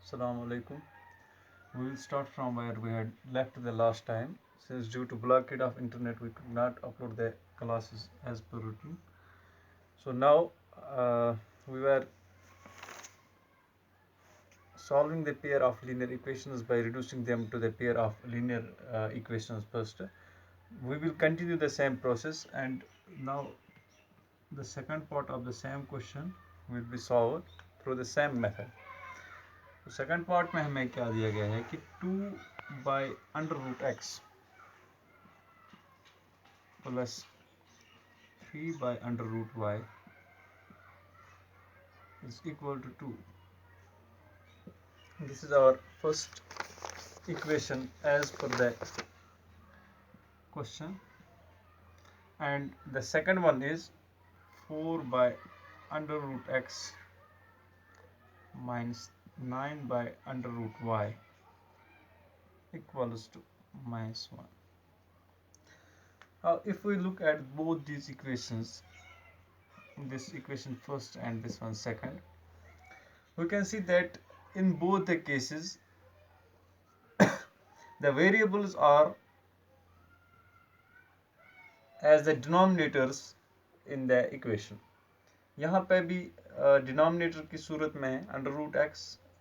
Assalamu alaikum. We will start from where we had left the last time. Since due to blockade of internet, we could not upload the classes as per routine. So now we were solving the pair of linear equations by reducing them to the pair of linear equations first. We will continue the same process, and now the second part of the same question will be solved through the same method. तो second part में हमें क्या दिया गया है कि 2/√x plus 3/√y is equal to 2. This is our first equation as per the question, and the second one is 4/√x minus 9/√y equals to -1. If we look at both these equations, this equation first and this one second, we can see that in both the cases the variables are as the denominators in the equation. यहाँ पे भी denominator की सूरत में है √x,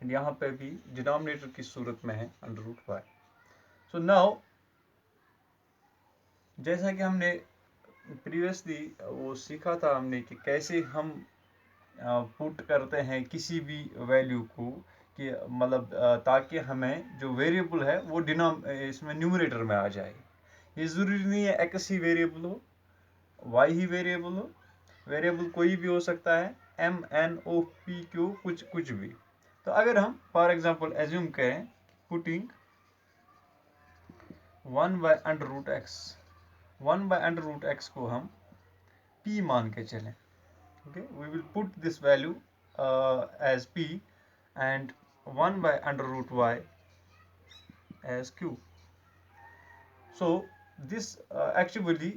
and यहाँ पे भी denominator की सूरत में है √y. सो नाउ जैसा कि हमने प्रीवियसली वो सीखा था हमने कि कैसे हम पुट करते हैं किसी भी वैल्यू को, कि मतलब ताकि हमें जो वेरिएबल है वो इसमें न्यूमरेटर में आ जाए. ये ज़रूरी नहीं है x ही वेरिएबल हो, y ही वेरिएबल हो. वेरिएबल कोई भी हो सकता है, m n o p q कुछ भी. तो अगर हम फॉर एग्जांपल एज्यूम करें पुटिंग 1/√x को हम p मान के चलें. okay, we will put this value as p and 1/√y as q. so this actually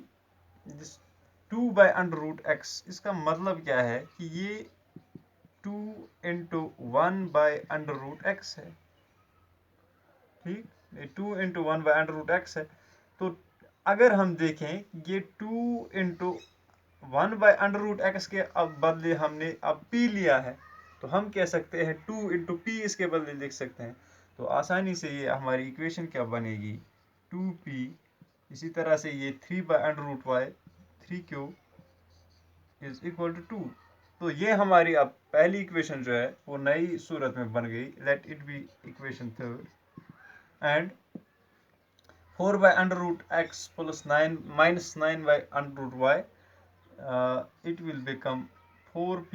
this 2/√x, इसका मतलब क्या है कि ये 2 into 1/√x है. ठीक, ये 2 into 1/√x है. तो अगर हम देखें ये 2 into 1/√x के अब बदले हमने अब p लिया है, तो हम कह सकते हैं 2 into p इसके बदले लिख सकते हैं. तो आसानी से ये हमारी इक्वेशन क्या बनेगी, 2p. इसी तरह से ये 3/√y 3q is equal to 2. तो ये हमारी अब पहली इक्वेशन जो है वो नई सूरत में बन गई. Let it be equation third, and 4/√x plus 9 minus 9/√y it will become 4p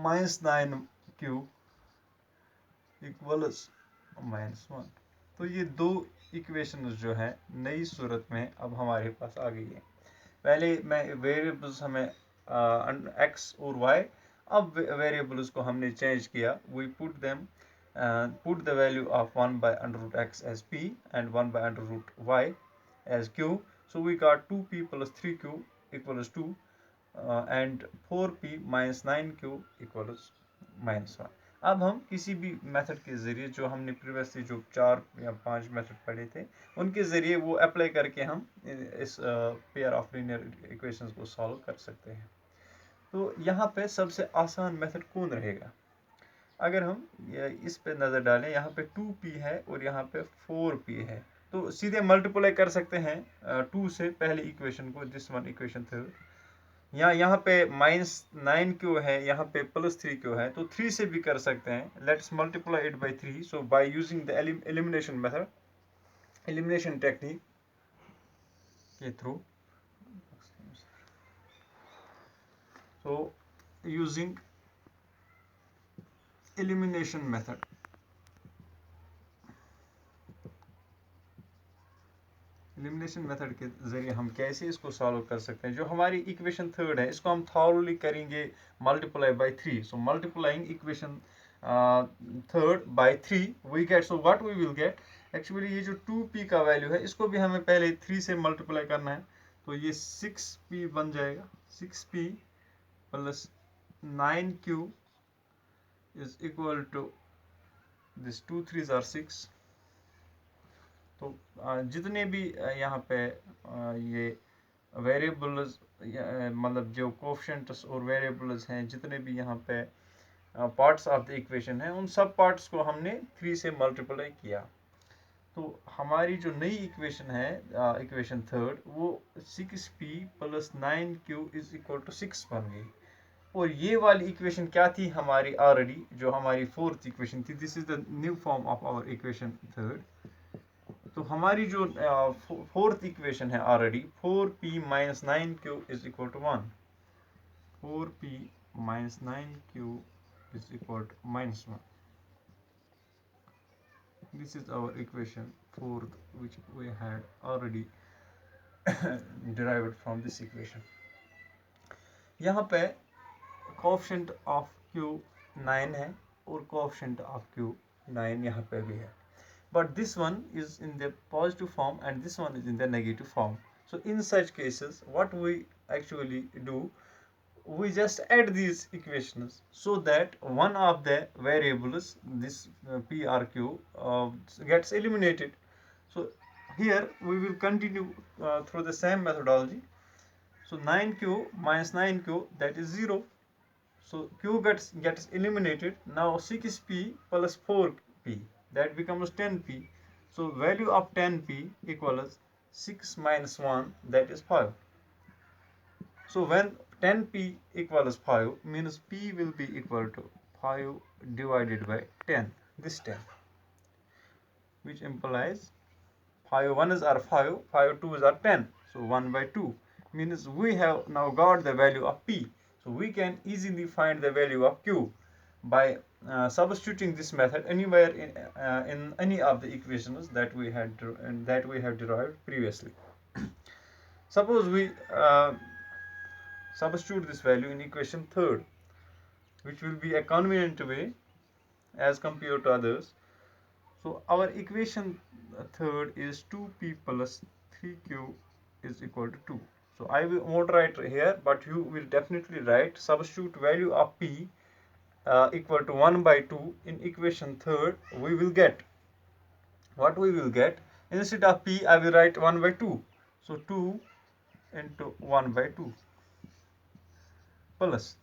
minus 9q equals -1. तो ये दो इक्वेशन जो है नई सूरत में अब हमारे पास आ गई है. पहले मैं वेरिएबल्स हमें x और y, अब वेरिएबल्स को हमने चेंज किया. We put the value of 1/√x as p and 1/√y as q. So we got 2p plus 3q equals 2 and 4p minus 9q equals -1. अब हम किसी भी मेथड के ज़रिए, जो हमने प्रीवियसली जो 4 या 5 मेथड पढ़े थे, उनके ज़रिए वो अप्लाई करके हम इस पेयर ऑफ लीनियर इक्वेशंस को सॉल्व कर सकते हैं. तो यहाँ पे सबसे आसान मेथड कौन रहेगा? अगर हम इस पे नज़र डालें, यहाँ पे 2p है और यहाँ पे 4p है, तो सीधे मल्टीप्लाई कर सकते हैं 2 से पहली इक्वेशन को, दिस वन इक्वेशन थर्ड. यहाँ पे -9q है, यहाँ पे +3q है, तो 3 से भी कर सकते हैं. Let's multiply it by 3. So by using the elimination method, elimination technique के through, so using elimination method, elimination method के ज़रिए हम कैसे इसको सॉल्व कर सकते हैं. जो हमारी इक्वेशन थर्ड है, इसको हम थॉरली करेंगे multiply by 3. So multiplying equation third by 3 we get, so what we will get, actually ये जो 2p का वैल्यू है इसको भी हमें पहले 3 से मल्टीप्लाई करना है. तो ये 6p बन जाएगा. 6p plus 9q is equal to this 2 3s are 6। तो जितने भी यहाँ पे ये वेरिएबल्स मतलब जो कोफिशिएंट्स और वेरिएबल्स हैं, जितने भी यहाँ पे पार्ट्स ऑफ द इक्वेशन है, उन सब पार्ट्स को हमने 3 से मल्टीप्लाई किया। तो हमारी जो नई इक्वेशन है, इक्वेशन थर्ड, वो 6p plus 9q is equal to 6 बन गई। और ये वाली इक्वेशन क्या थी हमारी ऑलरेडी, जो हमारी फोर्थ इक्वेशन थी, this is the new form of our equation third. तो हमारी जो फोर्थ इक्वेशन है already, 4p minus 9q is equal to 1। 4p minus 9q is equal to minus 1. This is our equation fourth, which we had already derived from this equation. यहाँ पे coefficient of q 9 है और coefficient of q 9 यहाँ पे भी है, but this one is in the positive form and this one is in the negative form. So in such cases, what we actually do, we just add these equations so that one of the variables, this p or q, gets eliminated. So here we will continue through the same methodology. So 9q minus 9q, that is 0. So q gets eliminated. Now 6p plus 4p, that becomes 10p. So value of 10p equals 6 minus 1, that is 5. So when 10p equals 5, means p will be equal to 5 divided by 10, this 10, which implies 5 1s are 5, 5 2s are 10, so 1 by 2, means we have now got the value of p. So we can easily find the value of q by substituting this method anywhere in any of the equations that we have derived previously. Suppose we substitute this value in equation third, which will be a convenient way as compared to others. So our equation third is 2p plus 3q is equal to 2. So I won't write here, but you will definitely write substitute value of p equal to 1 by 2 in equation third. We will get what we will get. Instead of p, I will write 1 by 2. So 2 into 1 by 2 plus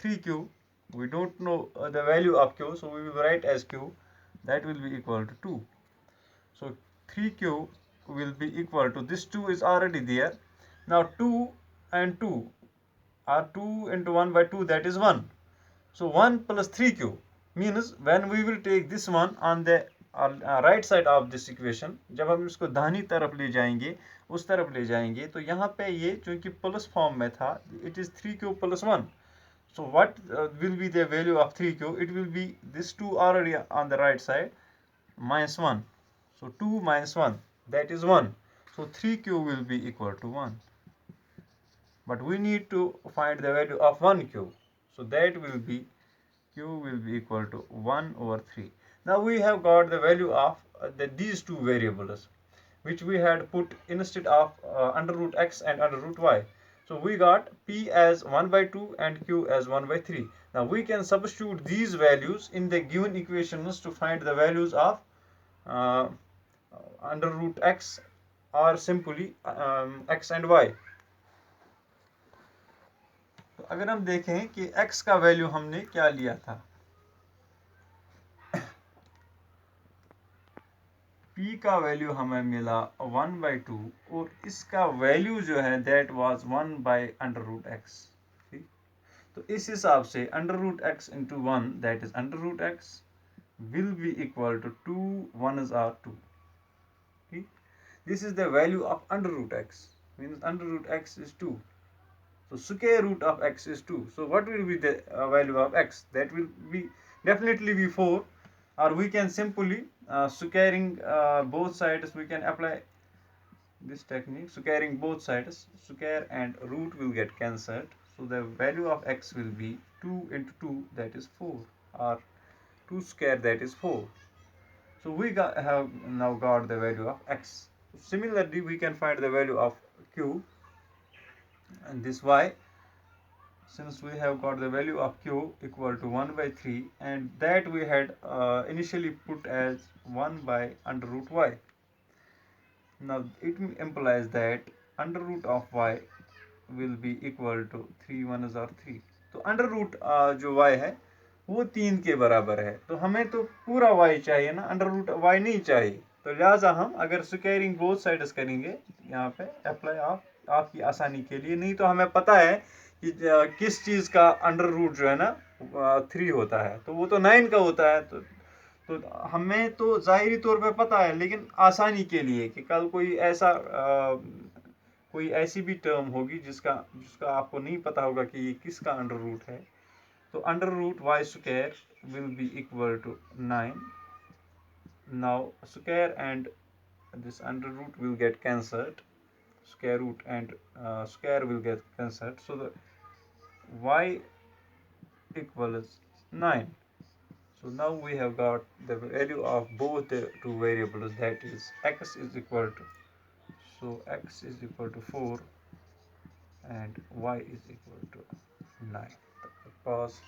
3q, we don't know the value of q, so we will write as q, that will be equal to 2. So 3q will be equal to, this 2 is already there. Now 2 and 2 are 2 into 1 by 2, that is 1. So 1 plus 3q means when we will take this one on the right side of this equation, जब हम इसको दाहिनी तरफ ले जाएंगे, उस तरफ ले जाएंगे, तो यहाँ पे ये चूंकि प्लस फॉर्म में था, it is 3q plus 1. So what will be the value of 3q? It will be this 2 already on the right side minus 1. So 2 minus 1, that is 1. So 3q will be equal to 1. But we need to find the value of 1q. So that will be, q will be equal to 1 over 3. Now we have got the value of these two variables, which we had put instead of under root x and under root y. So we got p as 1 by 2 and q as 1 by 3. Now we can substitute these values in the given equations to find the values of under root x or simply x and y. तो अगर हम देखें कि x का value हमने क्या लिया था, p का वैल्यू हमें मिला 1 by 2 और इसका वैल्यू जो है that was 1 by under root x. ठीक, तो इस हिसाब से under root x into 1, that is under root x, will be equal to 2 1s are 2. ठीक, this is the value of under root x, means under root x is 2. So square root of x is 2. So what will be the value of x? That will be definitely be 4. Or we can simply squaring both sides, we can apply this technique, squaring both sides, square and root will get cancelled. So the value of x will be 2 into 2, that is 4, or 2 square, that is 4. So we have now got the value of x. Similarly, we can find the value of q and this y. since we have got the value of q equal to 1 by 3, and that we had initially put as 1 by under root y. Now it implies that under root of y will be equal to 3 1 are 3. तो under root जो y है वो 3 के बराबर है, तो हमें तो पूरा y चाहिए ना, अंडर रूट y नहीं चाहिए। तो लिहाजा हम अगर स्क्वायरिंग बोथ साइड्स करेंगे यहाँ पे अप्लाई आपकी आसानी के लिए, नहीं तो हमें पता है कि किस चीज़ का अंडर रूट जो है ना 3 होता है, तो वो तो 9 का होता है। तो हमें तो ज़ाहिरी तौर पे पता है, लेकिन आसानी के लिए कि कल कोई ऐसी भी टर्म होगी जिसका जिसका आपको नहीं पता होगा कि ये किसका अंडर रूट है, तो under root Y square will be equal to 9. Now square and this under root will get cancelled, square root and square will get cancelled, so the y equals 9. So now we have got the value of both the two variables, that is x is equal to, so x is equal to 4 and y is equal to 9. Pause.